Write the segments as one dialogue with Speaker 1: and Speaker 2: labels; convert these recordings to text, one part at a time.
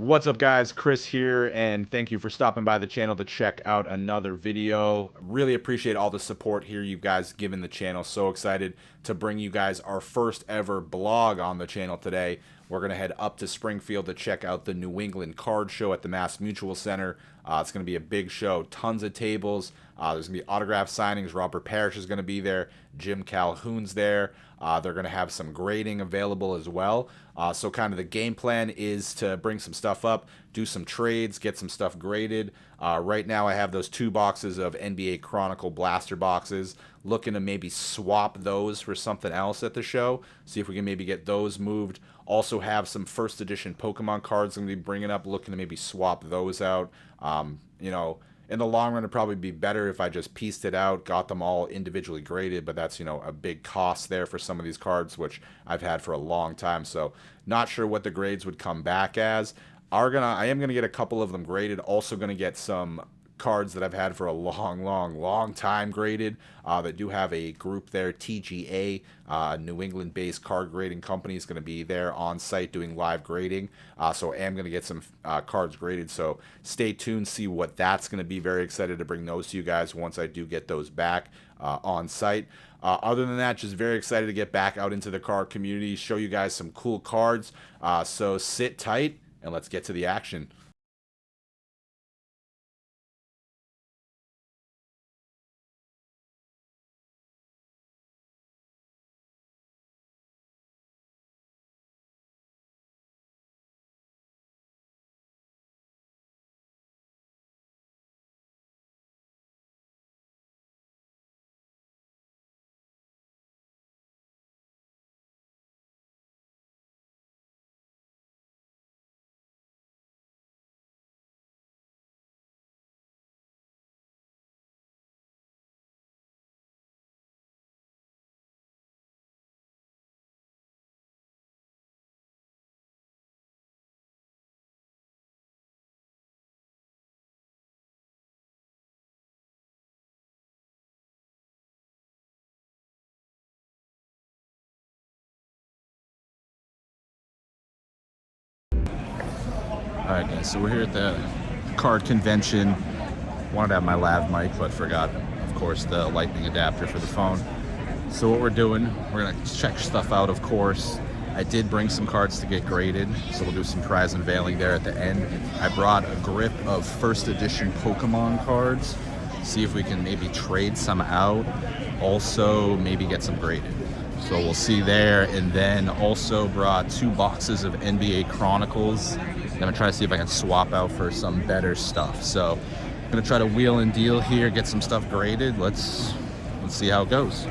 Speaker 1: What's up guys, Chris here, and thank you for stopping by the channel to check out another video. Really appreciate all the support here you guys given the channel. So excited to bring you guys our first ever blog on the channel today. We're going to head up to Springfield to check out the New England Card Show at the Mass Mutual Center. It's going to be a big show, tons of tables. There's going to be autograph signings. Robert Parrish is going to be there. Jim Calhoun's there. They're going to have some grading available as well. So kind of the game plan is to bring some stuff up, do some trades, get some stuff graded. Right now I have those 2 boxes of NBA Chronicle blaster boxes. Looking to maybe swap those for something else at the show. See if we can maybe get those moved. Also have some first edition Pokemon cards I'm going to be bringing up. Looking to maybe swap those out. You know, in the long run, it'd probably be better if I just pieced it out, got them all individually graded, but that's, you know, a big cost there for some of these cards, which I've had for a long time. So not sure what the grades would come back as. I am gonna get a couple of them graded. Also gonna get some cards that I've had for a long time graded that do have a group there. TGA, New England based card grading company, is going to be there on site doing live grading, so I am going to get some cards graded, so stay tuned, see what that's going to be. Very excited to bring those to you guys once I do get those back on site. Other than that, just very excited to get back out into the card community, show you guys some cool cards, so sit tight and let's get to the action. Alright guys, so we're here at the card convention. Wanted to have my lav mic, but forgot, of course, the lightning adapter for the phone. So what we're doing, we're gonna check stuff out, of course. I did bring some cards to get graded, so we'll do some prize unveiling there at the end. I brought a grip of first edition Pokemon cards. See if we can maybe trade some out. Also, maybe get some graded. So we'll see there. And then also brought 2 boxes of NBA Chronicles. I'm gonna try to see if I can swap out for some better stuff. So I'm gonna try to wheel and deal here, get some stuff graded. Let's see how it goes.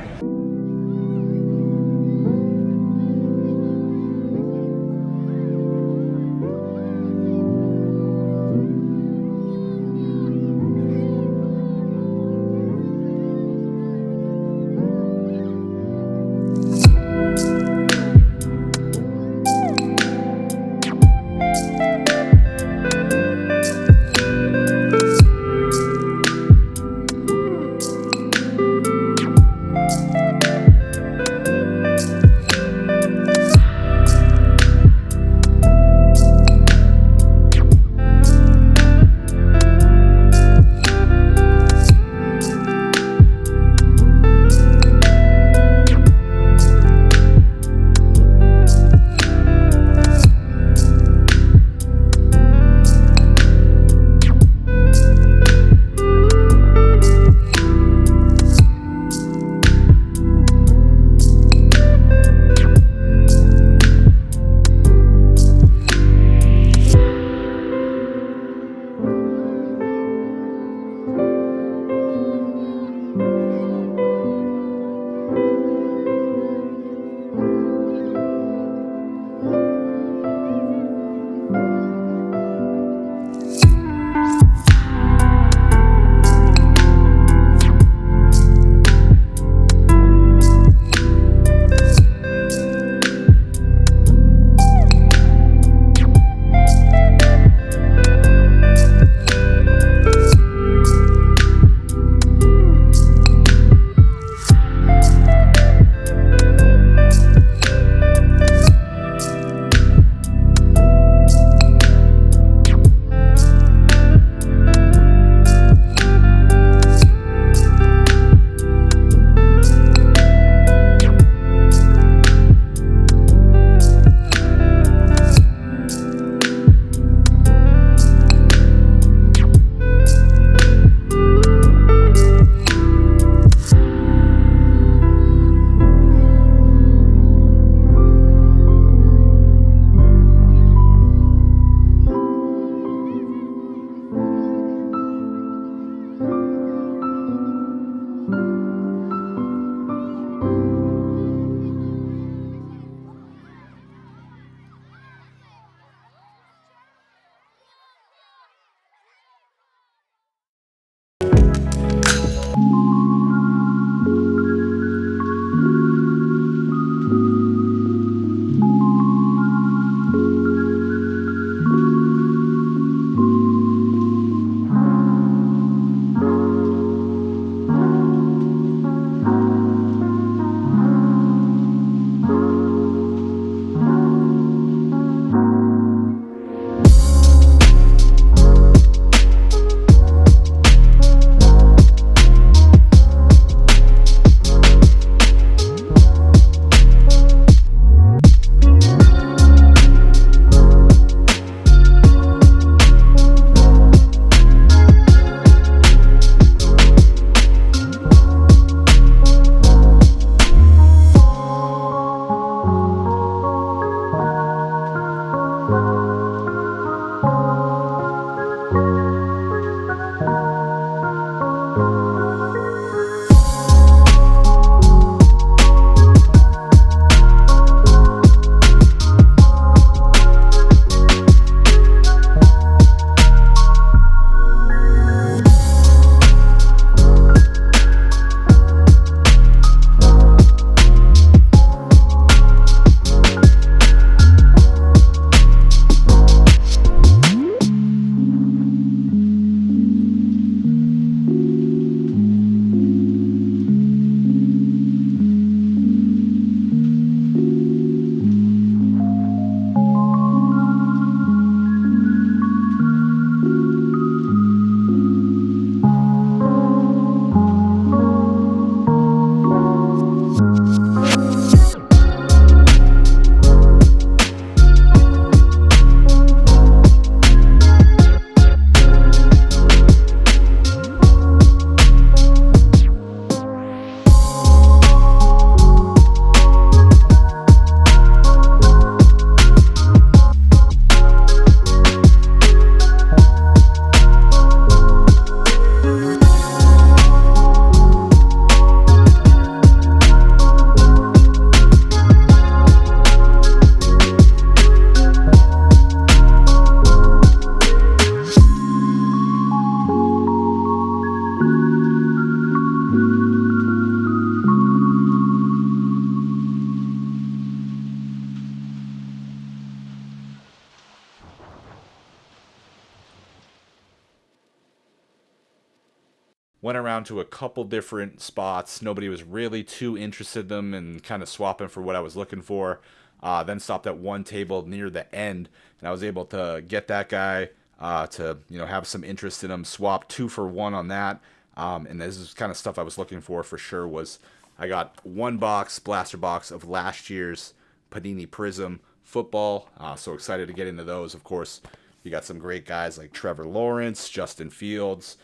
Speaker 1: around to a couple different spots. Nobody was really too interested in them and kind of swapping for what I was looking for. Then stopped at one table near the end, and I was able to get that guy to have some interest in him. Swap 2 for 1 on that, and this is kind of stuff I was looking for sure. Was I got one blaster box of last year's Panini Prism football. So excited to get into those. Of course, you got some great guys like Trevor Lawrence, Justin Fields.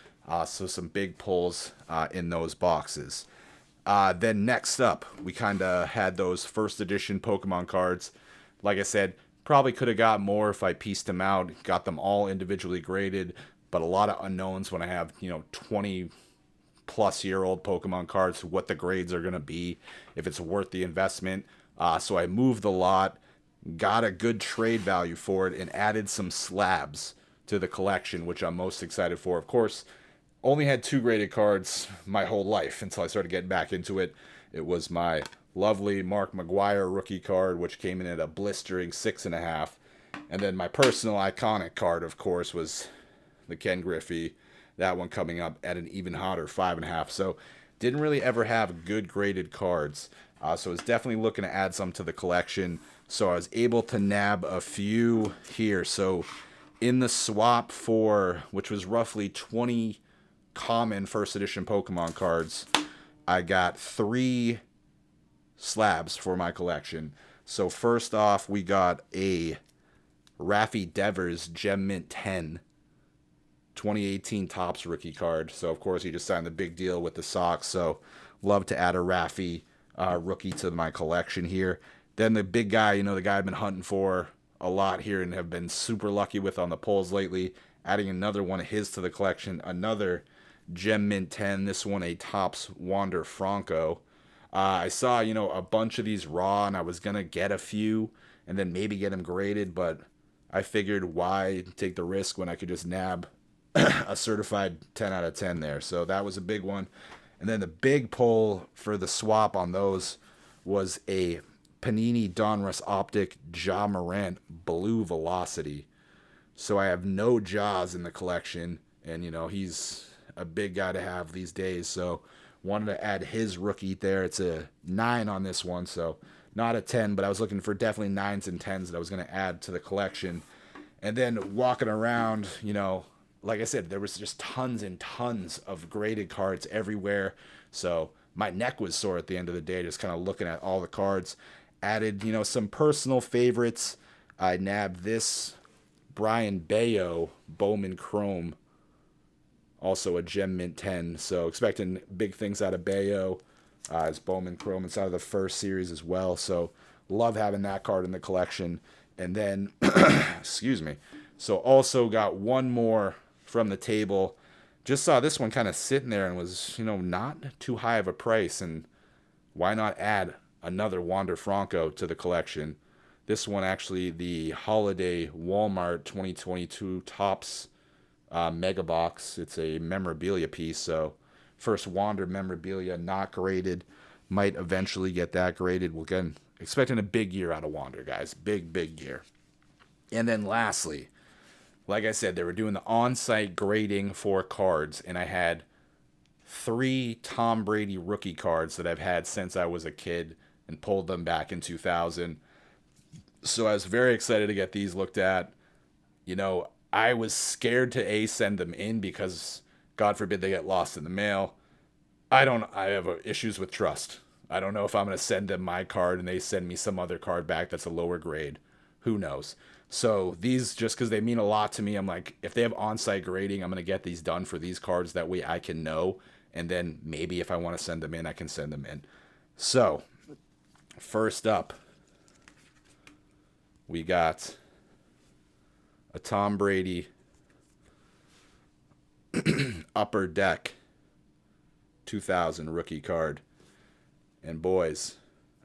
Speaker 1: So some big pulls in those boxes. Then next up, we kind of had those first edition Pokemon cards. Like I said, probably could have got more if I pieced them out, got them all individually graded, but a lot of unknowns when I have, 20 plus year old Pokemon cards, what the grades are going to be, if it's worth the investment. So I moved a lot, got a good trade value for it, and added some slabs to the collection, which I'm most excited for. Of course, only had 2 graded cards my whole life until I started getting back into it. It was my lovely Mark McGuire rookie card, which came in at a blistering 6.5. And then my personal iconic card, of course, was the Ken Griffey. That one coming up at an even hotter 5.5. So didn't really ever have good graded cards. So I was definitely looking to add some to the collection. So I was able to nab a few here. So in the swap for, which was roughly 20 common first edition Pokemon cards, I got 3 slabs for my collection. So first off, we got a Raffy Devers Gem Mint 10 2018 Topps rookie card. So of course he just signed the big deal with the Sox, so love to add a Raffy rookie to my collection here. Then the big guy, the guy I've been hunting for a lot here and have been super lucky with on the polls lately, adding another one of his to the collection, another Gem Mint 10, this one a Topps Wander Franco. I saw, a bunch of these raw, and I was going to get a few and then maybe get them graded, but I figured why take the risk when I could just nab a certified 10 out of 10 there. So that was a big one. And then the big pull for the swap on those was a Panini Donruss Optic Ja Morant Blue Velocity. So I have no Jaws in the collection, and, he's a big guy to have these days, so wanted to add his rookie there. It's a 9 on this one, so not a 10, but I was looking for definitely 9s and 10s that I was going to add to the collection. And then walking around, like I said, there was just tons and tons of graded cards everywhere, so my neck was sore at the end of the day just kind of looking at all the cards. Added, some personal favorites. I nabbed this Brian Bayo Bowman Chrome, also a Gem Mint 10, so expecting big things out of Bayo as Bowman Chrome inside of the first series as well, so love having that card in the collection. And then, excuse me, so also got one more from the table. Just saw this one kind of sitting there and was, not too high of a price, and why not add another Wander Franco to the collection. This one actually the Holiday Walmart 2022 Topps Mega Box. It's a memorabilia piece, so first Wander memorabilia not graded. Might eventually get that graded. We're again expecting a big year out of Wander, guys. Big year. And then lastly, like I said, they were doing the on-site grading for cards, and I had 3 Tom Brady rookie cards that I've had since I was a kid and pulled them back in 2000. So I was very excited to get these looked at. I was scared to send them in because God forbid they get lost in the mail. I have issues with trust. I don't know if I'm going to send them my card and they send me some other card back that's a lower grade. Who knows? So these, just because they mean a lot to me, I'm like, if they have on-site grading, I'm going to get these done for these cards. That way I can know. And then maybe if I want to send them in, I can send them in. So first up, we got a Tom Brady Upper Deck 2000 rookie card. And boys,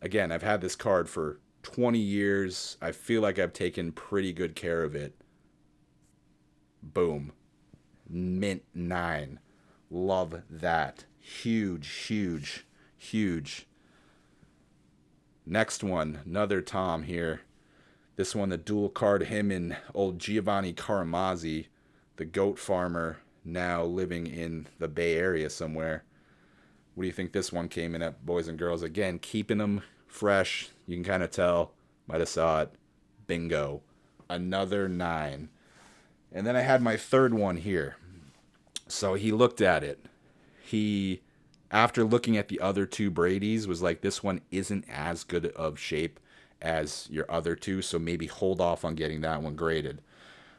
Speaker 1: again, I've had this card for 20 years. I feel like I've taken pretty good care of it. Boom. Mint 9. Love that. Huge. Next one, another Tom here. This one, the dual card, him and old Giovanni Carmazzi, the goat farmer, now living in the Bay Area somewhere. What do you think this one came in at, boys and girls? Again, keeping them fresh. You can kind of tell. Might have saw it. Bingo. Another 9. And then I had my third one here. So he looked at it. He, after looking at the other 2 Brady's, was like, this one isn't as good of shape as your other 2, so maybe hold off on getting that one graded.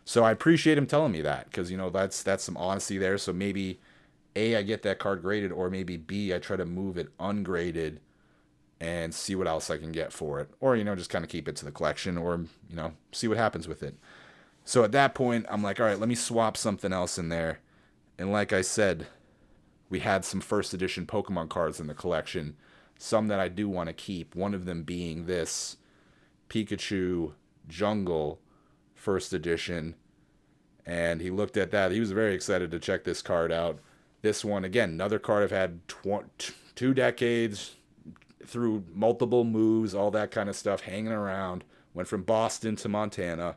Speaker 1: So I appreciate him telling me that, because, you know, that's some honesty there. So maybe A, I get that card graded, or maybe B, I try to move it ungraded and see what else I can get for it. Or, you know, just kind of keep it to the collection, or, you know, see what happens with it. So at that point, I'm like, all right, let me swap something else in there. And like I said, we had some first edition Pokemon cards in the collection, some that I do want to keep, one of them being this Pikachu Jungle first edition. And he looked at that. He was very excited to check this card out. This one, again, another card I've had 2 decades, through multiple moves, all that kind of stuff, hanging around. Went from Boston to Montana.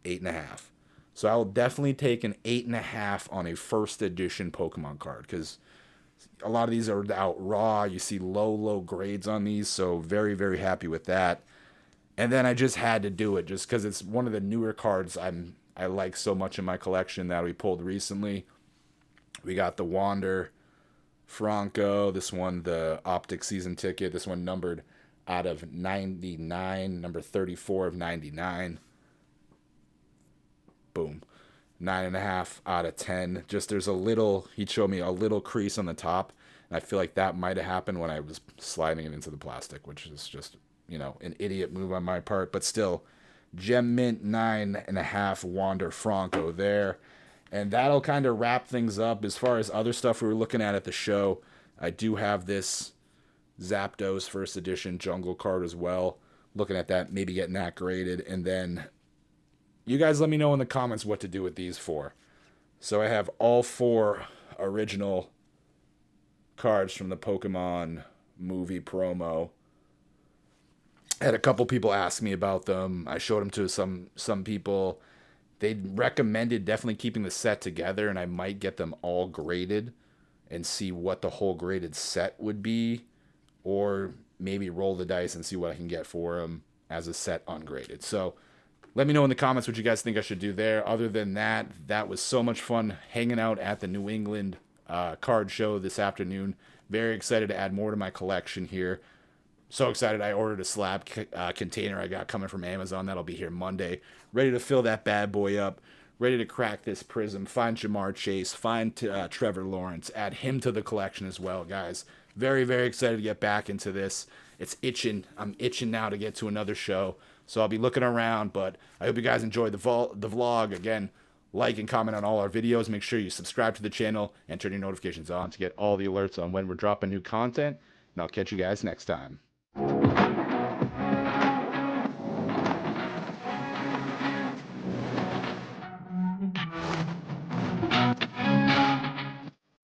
Speaker 1: 8.5. So I will definitely take an 8.5 on a first edition Pokemon card, because a lot of these are out raw. You see low grades on these, so very, very happy with that. And then I just had to do it just because it's one of the newer cards I like so much in my collection that we pulled recently. We got the Wander Franco. This one, the Optic season ticket. This one numbered out of 99, number 34 of 99. Boom. 9.5 out of 10. Just there's a little, he showed me a little crease on the top. And I feel like that might have happened when I was sliding it into the plastic, which is just, you know, an idiot move on my part. But still, Gem Mint 9.5 Wander Franco there. And that'll kind of wrap things up. As far as other stuff we were looking at the show, I do have this Zapdos first edition jungle card as well. Looking at that, maybe getting that graded. And then you guys let me know in the comments what to do with these 4. So I have all 4 original cards from the Pokemon movie promo. I had a couple people ask me about them. I showed them to some people. They recommended definitely keeping the set together, and I might get them all graded and see what the whole graded set would be, or maybe roll the dice and see what I can get for them as a set ungraded. So let me know in the comments what you guys think I should do there. Other than that, that was so much fun hanging out at the New England card show this afternoon. Very excited to add more to my collection here. So excited I ordered a slab container I got coming from Amazon. That'll be here Monday. Ready to fill that bad boy up. Ready to crack this prism. Find Jamar Chase. Find Trevor Lawrence. Add him to the collection as well, guys. Very, very excited to get back into this. It's itching. I'm itching now to get to another show. So I'll be looking around, but I hope you guys enjoyed the vlog. Again, like and comment on all our videos. Make sure you subscribe to the channel and turn your notifications on to get all the alerts on when we're dropping new content. And I'll catch you guys next time.